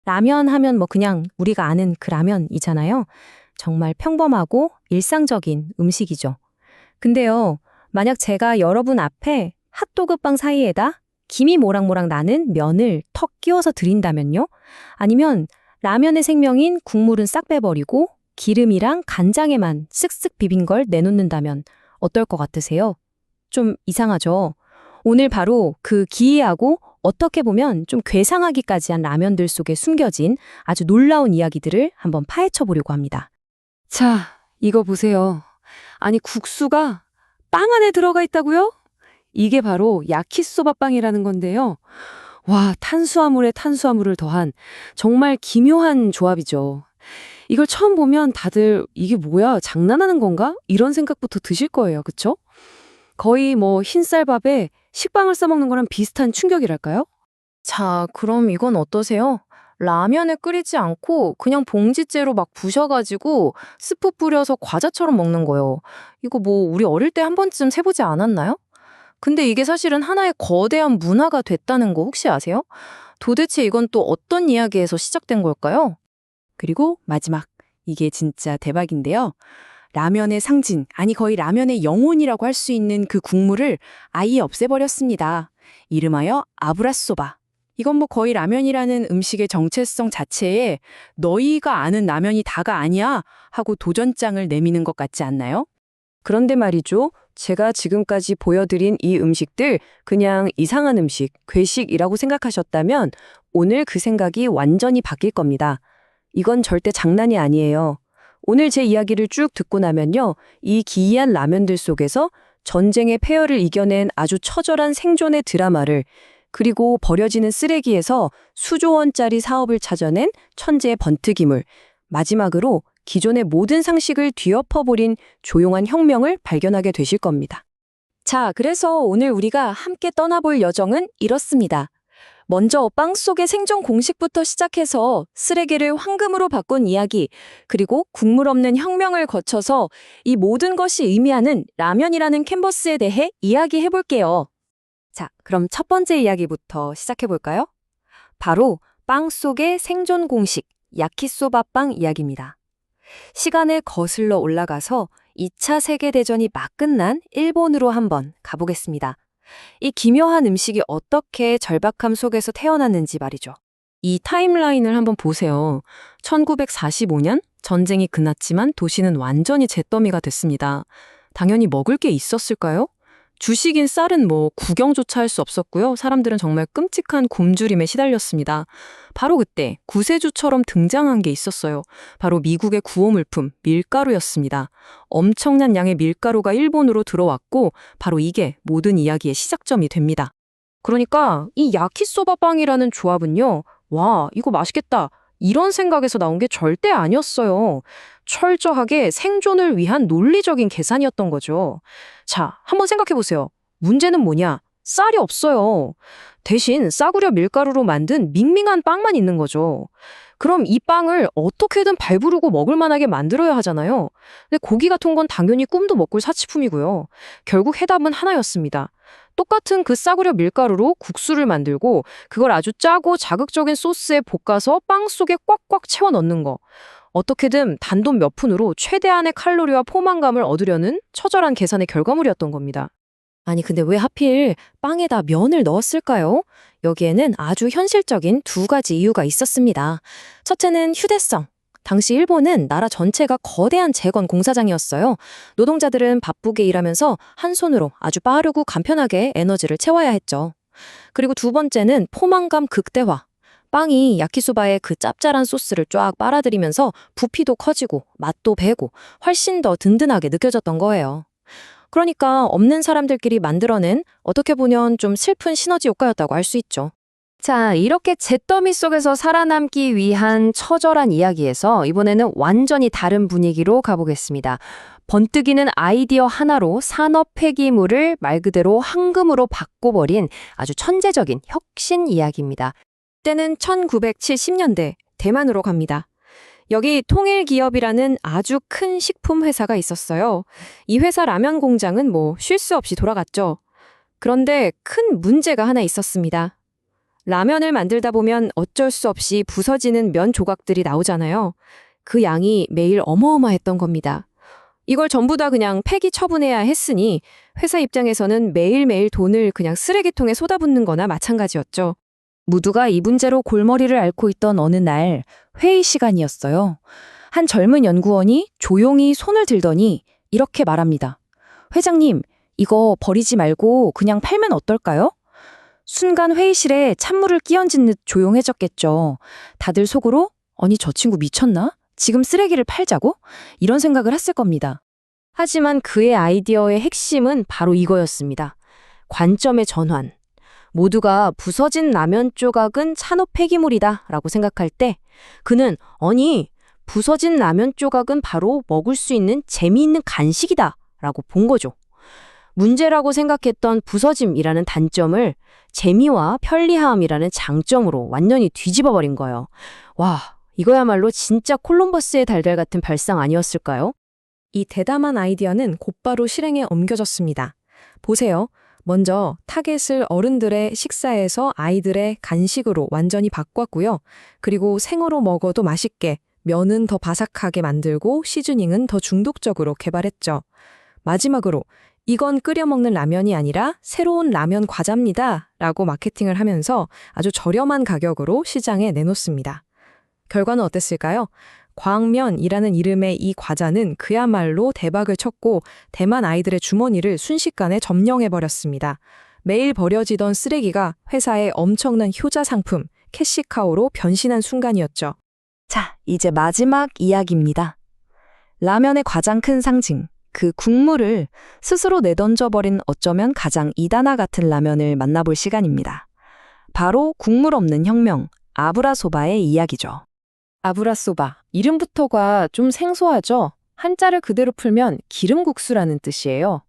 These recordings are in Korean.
라면 하면 뭐 그냥 우리가 아는 그 라면이잖아요. 정말 평범하고 일상적인 음식이죠. 근데요, 만약 제가 여러분 앞에 핫도그 빵 사이에다 김이 모락모락 나는 면을 턱 끼워서 드린다면요? 아니면 라면의 생명인 국물은 싹 빼버리고 기름이랑 간장에만 쓱쓱 비빈 걸 내놓는다면 어떨 것 같으세요? 좀 이상하죠? 오늘 바로 그 기이하고 어떻게 보면 좀 괴상하기까지 한 라면들 속에 숨겨진 아주 놀라운 이야기들을 한번 파헤쳐 보려고 합니다. 자, 이거 보세요. 아니, 국수가 빵 안에 들어가 있다고요? 이게 바로 야키소바빵이라는 건데요. 와, 탄수화물에 탄수화물을 더한 정말 기묘한 조합이죠. 이걸 처음 보면 다들 이게 뭐야, 장난하는 건가? 이런 생각부터 드실 거예요. 그쵸? 거의 뭐 흰쌀밥에 식빵을 써먹는 거랑 비슷한 충격이랄까요? 자, 그럼 이건 어떠세요? 라면에 끓이지 않고 그냥 봉지째로 막 부셔가지고 스프 뿌려서 과자처럼 먹는 거예요. 이거 뭐 우리 어릴 때 한 번쯤 해보지 않았나요? 근데 이게 사실은 하나의 거대한 문화가 됐다는 거 혹시 아세요? 도대체 이건 또 어떤 이야기에서 시작된 걸까요? 그리고 마지막, 이게 진짜 대박인데요. 라면의 상징, 아니 거의 라면의 영혼이라고 할 수 있는 그 국물을 아예 없애버렸습니다. 이름하여 아브라소바. 이건 뭐 거의 라면이라는 음식의 정체성 자체에 너희가 아는 라면이 다가 아니야 하고 도전장을 내미는 것 같지 않나요? 그런데 말이죠. 제가 지금까지 보여드린 이 음식들 그냥 이상한 음식, 괴식이라고 생각하셨다면 오늘 그 생각이 완전히 바뀔 겁니다. 이건 절대 장난이 아니에요. 오늘 제 이야기를 쭉 듣고 나면요. 이 기이한 라면들 속에서 전쟁의 폐허를 이겨낸 아주 처절한 생존의 드라마를, 그리고 버려지는 쓰레기에서 수조 원짜리 사업을 찾아낸 천재의 번뜩임을, 마지막으로 기존의 모든 상식을 뒤엎어버린 조용한 혁명을 발견하게 되실 겁니다. 자, 그래서 오늘 우리가 함께 떠나볼 여정은 이렇습니다. 먼저 빵 속의 생존 공식부터 시작해서 쓰레기를 황금으로 바꾼 이야기, 그리고 국물 없는 혁명을 거쳐서 이 모든 것이 의미하는 라면이라는 캔버스에 대해 이야기해 볼게요. 자, 그럼 첫 번째 이야기부터 시작해 볼까요? 바로 빵 속의 생존 공식, 야키소바 빵 이야기입니다. 시간을 거슬러 올라가서 2차 세계대전이 막 끝난 일본으로 한번 가보겠습니다. 이 기묘한 음식이 어떻게 절박함 속에서 태어났는지 말이죠. 이 타임라인을 한번 보세요. 1945년 전쟁이 끝났지만 도시는 완전히 잿더미가 됐습니다. 당연히 먹을 게 있었을까요? 주식인 쌀은 뭐 구경조차 할 수 없었고요. 사람들은 정말 끔찍한 굶주림에 시달렸습니다. 바로 그때 구세주처럼 등장한 게 있었어요. 바로 미국의 구호물품 밀가루였습니다. 엄청난 양의 밀가루가 일본으로 들어왔고 바로 이게 모든 이야기의 시작점이 됩니다. 그러니까 이 야키소바 빵이라는 조합은요. 와, 이거 맛있겠다. 이런 생각에서 나온 게 절대 아니었어요. 철저하게 생존을 위한 논리적인 계산이었던 거죠. 자, 한번 생각해 보세요. 문제는 뭐냐? 쌀이 없어요. 대신 싸구려 밀가루로 만든 밍밍한 빵만 있는 거죠. 그럼 이 빵을 어떻게든 발부르고 먹을 만하게 만들어야 하잖아요. 근데 고기 같은 건 당연히 꿈도 못 꿀 사치품이고요. 결국 해답은 하나였습니다. 똑같은 그 싸구려 밀가루로 국수를 만들고 그걸 아주 짜고 자극적인 소스에 볶아서 빵 속에 꽉꽉 채워 넣는 거. 어떻게든 단돈 몇 푼으로 최대한의 칼로리와 포만감을 얻으려는 처절한 계산의 결과물이었던 겁니다. 아니 근데 왜 하필 빵에다 면을 넣었을까요? 여기에는 아주 현실적인 두 가지 이유가 있었습니다. 첫째는 휴대성. 당시 일본은 나라 전체가 거대한 재건 공사장이었어요. 노동자들은 바쁘게 일하면서 한 손으로 아주 빠르고 간편하게 에너지를 채워야 했죠. 그리고 두 번째는 포만감 극대화. 빵이 야키소바의 그 짭짤한 소스를 쫙 빨아들이면서 부피도 커지고 맛도 배고 훨씬 더 든든하게 느껴졌던 거예요. 그러니까 없는 사람들끼리 만들어낸 어떻게 보면 좀 슬픈 시너지 효과였다고 할 수 있죠. 자, 이렇게 잿더미 속에서 살아남기 위한 처절한 이야기에서 이번에는 완전히 다른 분위기로 가보겠습니다. 번뜩이는 아이디어 하나로 산업 폐기물을 말 그대로 황금으로 바꿔버린 아주 천재적인 혁신 이야기입니다. 때는 1970년대 대만으로 갑니다. 여기 통일기업이라는 아주 큰 식품 회사가 있었어요. 이 회사 라면 공장은 뭐 쉴 수 없이 돌아갔죠. 그런데 큰 문제가 하나 있었습니다. 라면을 만들다 보면 어쩔 수 없이 부서지는 면 조각들이 나오잖아요. 그 양이 매일 어마어마했던 겁니다. 이걸 전부 다 그냥 폐기 처분해야 했으니 회사 입장에서는 매일매일 돈을 그냥 쓰레기통에 쏟아붓는 거나 마찬가지였죠. 모두가 이 문제로 골머리를 앓고 있던 어느 날 회의 시간이었어요. 한 젊은 연구원이 조용히 손을 들더니 이렇게 말합니다. 회장님, 이거 버리지 말고 그냥 팔면 어떨까요? 순간 회의실에 찬물을 끼얹은 듯 조용해졌겠죠. 다들 속으로 아니 저 친구 미쳤나? 지금 쓰레기를 팔자고? 이런 생각을 했을 겁니다. 하지만 그의 아이디어의 핵심은 바로 이거였습니다. 관점의 전환. 모두가 부서진 라면 조각은 산업 폐기물이다 라고 생각할 때 그는 아니 부서진 라면 조각은 바로 먹을 수 있는 재미있는 간식이다 라고 본 거죠. 문제라고 생각했던 부서짐이라는 단점을 재미와 편리함이라는 장점으로 완전히 뒤집어 버린 거예요. 와, 이거야말로 진짜 콜럼버스의 달걀 같은 발상 아니었을까요? 이 대담한 아이디어는 곧바로 실행에 옮겨졌습니다. 보세요. 먼저 타겟을 어른들의 식사에서 아이들의 간식으로 완전히 바꿨고요. 그리고 생으로 먹어도 맛있게, 면은 더 바삭하게 만들고 시즈닝은 더 중독적으로 개발했죠. 마지막으로 이건 끓여 먹는 라면이 아니라 새로운 라면 과자입니다. 라고 마케팅을 하면서 아주 저렴한 가격으로 시장에 내놓습니다. 결과는 어땠을까요? 광면이라는 이름의 이 과자는 그야말로 대박을 쳤고 대만 아이들의 주머니를 순식간에 점령해버렸습니다. 매일 버려지던 쓰레기가 회사의 엄청난 효자 상품, 캐시카우로 변신한 순간이었죠. 자, 이제 마지막 이야기입니다. 라면의 가장 큰 상징, 그 국물을 스스로 내던져버린 어쩌면 가장 이단아 같은 라면을 만나볼 시간입니다. 바로 국물 없는 혁명, 아브라소바의 이야기죠. 아브라소바. 이름부터가 좀 생소하죠? 한자를 그대로 풀면 기름국수라는 뜻이에요.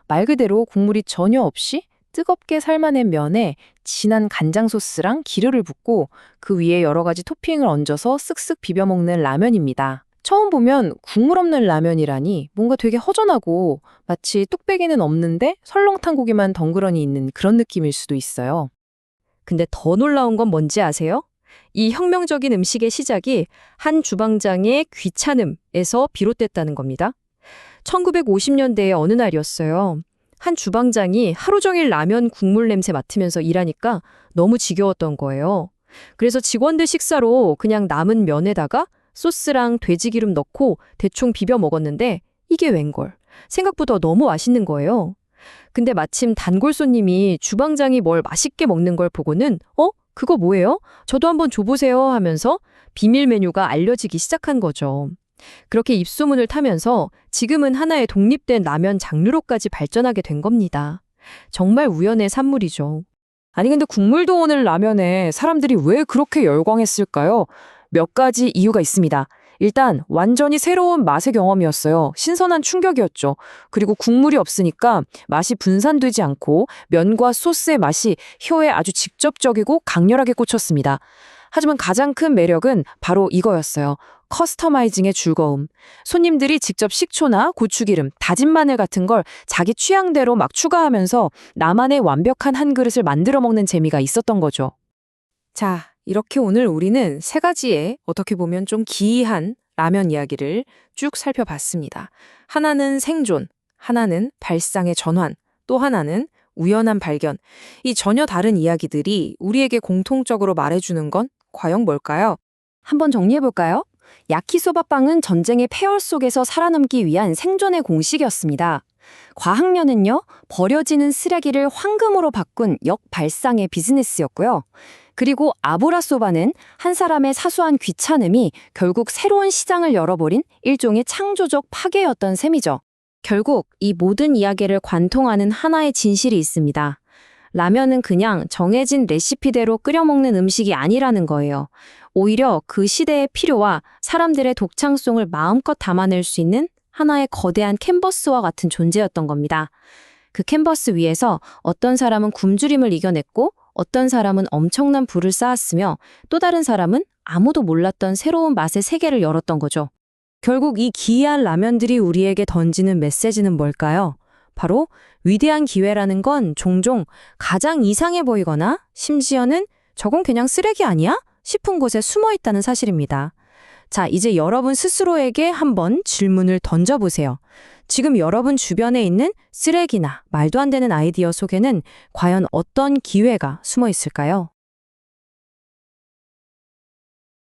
말 그대로 국물이 전혀 없이 뜨겁게 삶아낸 면에 진한 간장 소스랑 기름을 붓고 그 위에 여러 가지 토핑을 얹어서 쓱쓱 비벼 먹는 라면입니다. 처음 보면 국물 없는 라면이라니 뭔가 되게 허전하고 마치 뚝배기는 없는데 설렁탕 고기만 덩그러니 있는 그런 느낌일 수도 있어요. 근데 더 놀라운 건 뭔지 아세요? 이 혁명적인 음식의 시작이 한 주방장의 귀찮음에서 비롯됐다는 겁니다. 1950년대의 어느 날이었어요. 한 주방장이 하루 종일 라면 국물 냄새 맡으면서 일하니까 너무 지겨웠던 거예요. 그래서 직원들 식사로 그냥 남은 면에다가 소스랑 돼지기름 넣고 대충 비벼 먹었는데 이게 웬걸. 생각보다 너무 맛있는 거예요. 근데 마침 단골 손님이 주방장이 뭘 맛있게 먹는 걸 보고는 그거 뭐예요? 저도 한번 줘보세요 하면서 비밀 메뉴가 알려지기 시작한 거죠. 그렇게 입소문을 타면서 지금은 하나의 독립된 라면 장르로까지 발전하게 된 겁니다. 정말 우연의 산물이죠. 아니 근데 국물도 오는 라면에 사람들이 왜 그렇게 열광했을까요? 몇 가지 이유가 있습니다. 일단 완전히 새로운 맛의 경험이었어요. 신선한 충격이었죠. 그리고 국물이 없으니까 맛이 분산되지 않고 면과 소스의 맛이 혀에 아주 직접적이고 강렬하게 꽂혔습니다. 하지만 가장 큰 매력은 바로 이거였어요. 커스터마이징의 즐거움. 손님들이 직접 식초나 고추기름, 다진 마늘 같은 걸 자기 취향대로 막 추가하면서 나만의 완벽한 한 그릇을 만들어 먹는 재미가 있었던 거죠. 자, 이렇게 오늘 우리는 세 가지의 어떻게 보면 좀 기이한 라면 이야기를 쭉 살펴봤습니다. 하나는 생존, 하나는 발상의 전환, 또 하나는 우연한 발견. 이 전혀 다른 이야기들이 우리에게 공통적으로 말해주는 건 과연 뭘까요? 한번 정리해볼까요? 야키소바빵은 전쟁의 폐허 속에서 살아남기 위한 생존의 공식이었습니다. 과학면은요, 버려지는 쓰레기를 황금으로 바꾼 역발상의 비즈니스였고요. 그리고 아브라소바는 한 사람의 사소한 귀찮음이 결국 새로운 시장을 열어버린 일종의 창조적 파괴였던 셈이죠. 결국 이 모든 이야기를 관통하는 하나의 진실이 있습니다. 라면은 그냥 정해진 레시피대로 끓여 먹는 음식이 아니라는 거예요. 오히려 그 시대의 필요와 사람들의 독창성을 마음껏 담아낼 수 있는 하나의 거대한 캔버스와 같은 존재였던 겁니다. 그 캔버스 위에서 어떤 사람은 굶주림을 이겨냈고 어떤 사람은 엄청난 부를 쌓았으며 또 다른 사람은 아무도 몰랐던 새로운 맛의 세계를 열었던 거죠. 결국 이 기이한 라면들이 우리에게 던지는 메시지는 뭘까요? 바로 위대한 기회라는 건 종종 가장 이상해 보이거나 심지어는 저건 그냥 쓰레기 아니야? 싶은 곳에 숨어 있다는 사실입니다. 자, 이제 여러분 스스로에게 한번 질문을 던져보세요. 지금 여러분 주변에 있는 쓰레기나 말도 안 되는 아이디어 속에는 과연 어떤 기회가 숨어 있을까요?